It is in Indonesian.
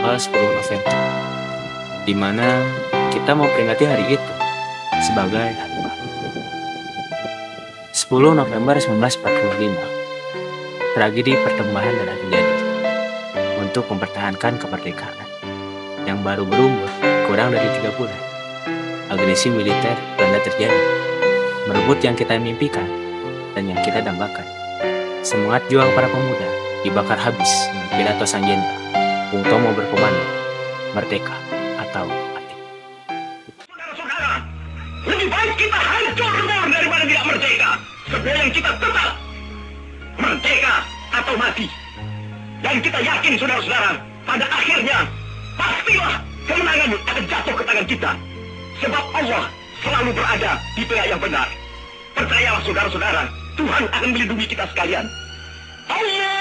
tanggal 10 November, di mana kita mau peringati hari itu sebagai hari baru. 10 November 1945, tragedi pertembahan telah terjadi untuk mempertahankan kemerdekaan yang baru berumur kurang dari 3 bulan. Agresi militer Belanda terjadi, merebut yang kita mimpikan dan yang kita dambakan. Semangat juang para pemuda dibakar habis dengan pidato sang jenderal Bung Tomo berkomando, merdeka atau mati. Saudara-saudara, lebih baik kita hancur lebur daripada tidak merdeka. Sebab yang kita tetap merdeka atau mati. Dan kita yakin saudara-saudara, pada akhirnya pastilah kemenangan akan jatuh ke tangan kita. Sebab Allah selalu berada di pihak yang benar. Percayalah saudara-saudara, Tuhan akan melindungi kita sekalian. Allah